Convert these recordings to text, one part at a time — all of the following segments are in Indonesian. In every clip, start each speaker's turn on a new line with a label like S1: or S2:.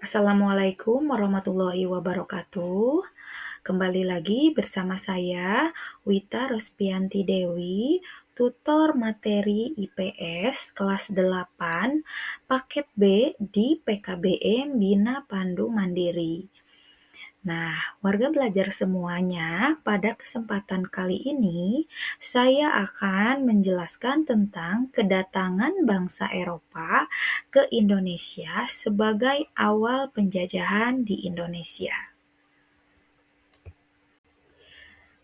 S1: Assalamualaikum warahmatullahi wabarakatuh. Kembali lagi bersama saya, Wita Rospianti Dewi, tutor materi IPS kelas 8, paket B di PKBM Bina Pandu Mandiri. Nah, warga belajar semuanya, pada kesempatan kali ini saya akan menjelaskan tentang kedatangan bangsa Eropa ke Indonesia sebagai awal penjajahan di Indonesia.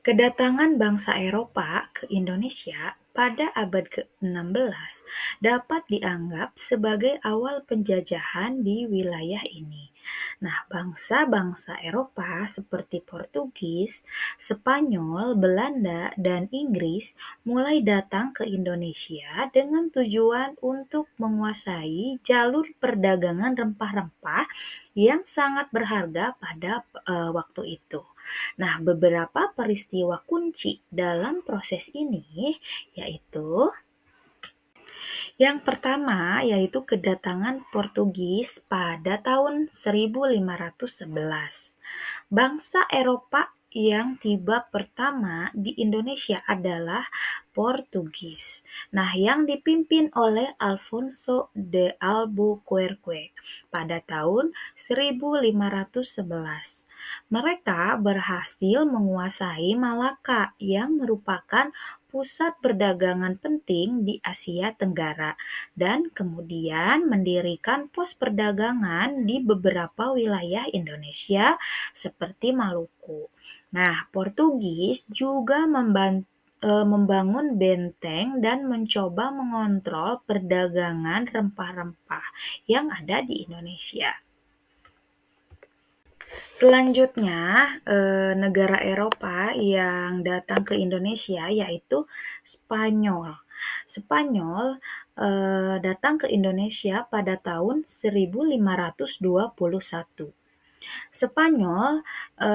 S1: Kedatangan bangsa Eropa ke Indonesia pada abad ke-16 dapat dianggap sebagai awal penjajahan di wilayah ini. Nah, bangsa-bangsa Eropa seperti Portugis, Spanyol, Belanda, dan Inggris mulai datang ke Indonesia dengan tujuan untuk menguasai jalur perdagangan rempah-rempah yang sangat berharga pada waktu itu. Nah, beberapa peristiwa kunci dalam proses ini yaitu yang pertama yaitu kedatangan Portugis pada tahun 1511. Bangsa Eropa yang tiba pertama di Indonesia adalah Portugis. Nah, yang dipimpin oleh Alfonso de Albuquerque pada tahun 1511. Mereka berhasil menguasai Malaka yang merupakan pusat perdagangan penting di Asia Tenggara dan kemudian mendirikan pos perdagangan di beberapa wilayah Indonesia seperti Maluku. Nah, Portugis juga membangun benteng dan mencoba mengontrol perdagangan rempah-rempah yang ada di Indonesia. Selanjutnya, negara Eropa yang datang ke Indonesia yaitu Spanyol. Spanyol datang ke Indonesia pada tahun 1521. Spanyol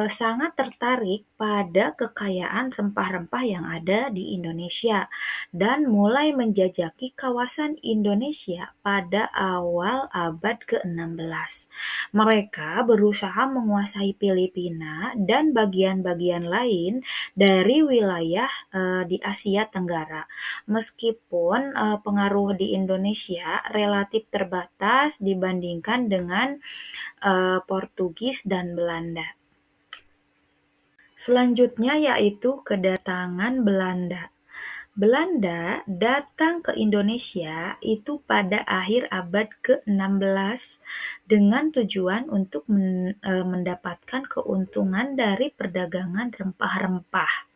S1: sangat tertarik pada kekayaan rempah-rempah yang ada di Indonesia dan mulai menjajaki kawasan Indonesia pada awal abad ke-16. Mereka berusaha menguasai Filipina dan bagian-bagian lain dari wilayah di Asia Tenggara. Meskipun pengaruh di Indonesia relatif terbatas dibandingkan dengan Portugis dan Belanda. Selanjutnya yaitu kedatangan Belanda. Belanda datang ke Indonesia itu pada akhir abad ke-16 dengan tujuan untuk mendapatkan keuntungan dari perdagangan rempah-rempah.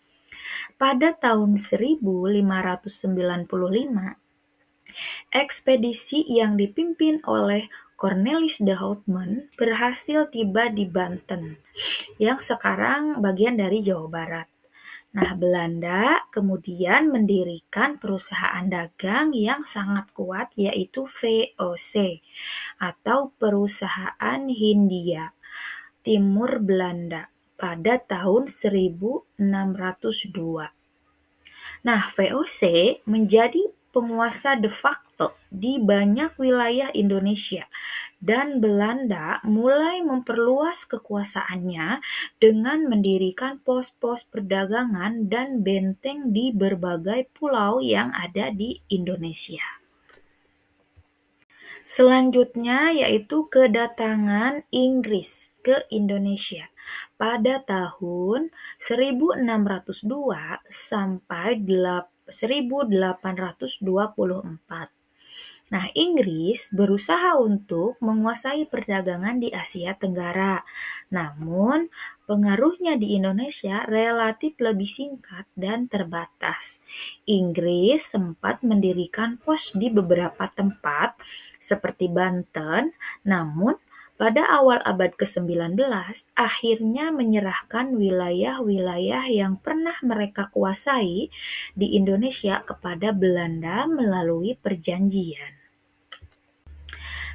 S1: Pada tahun 1595, ekspedisi yang dipimpin oleh Cornelis de Houtman berhasil tiba di Banten, yang sekarang bagian dari Jawa Barat. Nah, Belanda kemudian mendirikan perusahaan dagang yang sangat kuat yaitu VOC atau Perusahaan Hindia Timur Belanda pada tahun 1602. Nah, VOC menjadi penguasa de facto di banyak wilayah Indonesia dan Belanda mulai memperluas kekuasaannya dengan mendirikan pos-pos perdagangan dan benteng di berbagai pulau yang ada di Indonesia. Selanjutnya yaitu kedatangan Inggris ke Indonesia pada tahun 1602 sampai 1824. Nah, Inggris berusaha untuk menguasai perdagangan di Asia Tenggara. Namun, pengaruhnya di Indonesia relatif lebih singkat dan terbatas. Inggris sempat mendirikan pos di beberapa tempat seperti Banten, namun pada awal abad ke-19 akhirnya menyerahkan wilayah-wilayah yang pernah mereka kuasai di Indonesia kepada Belanda melalui perjanjian.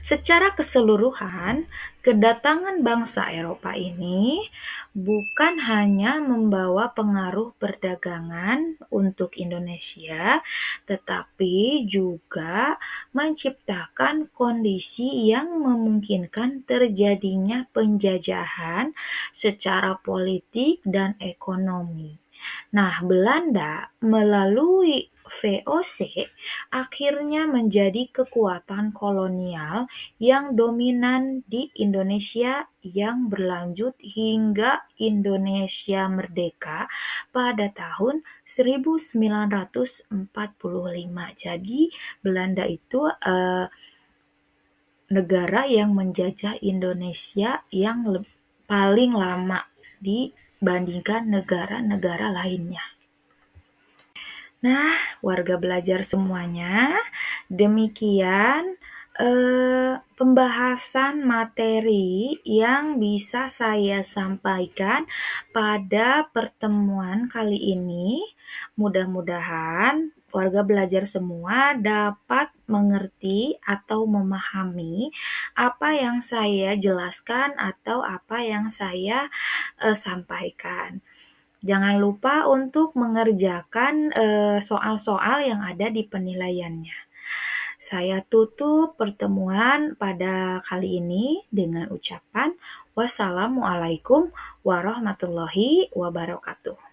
S1: Secara keseluruhan, kedatangan bangsa Eropa ini bukan hanya membawa pengaruh perdagangan untuk Indonesia, tetapi juga menciptakan kondisi yang memungkinkan terjadinya penjajahan secara politik dan ekonomi. Nah, Belanda melalui VOC akhirnya menjadi kekuatan kolonial yang dominan di Indonesia yang berlanjut hingga Indonesia merdeka pada tahun 1945. Jadi Belanda itu negara yang menjajah Indonesia yang paling lama dibandingkan negara-negara lainnya. Nah, warga belajar semuanya, demikian pembahasan materi yang bisa saya sampaikan pada pertemuan kali ini. Mudah-mudahan warga belajar semua dapat mengerti atau memahami apa yang saya jelaskan atau apa yang saya sampaikan. Jangan lupa untuk mengerjakan soal-soal yang ada di penilaiannya. Saya tutup pertemuan pada kali ini dengan ucapan wassalamualaikum warahmatullahi wabarakatuh.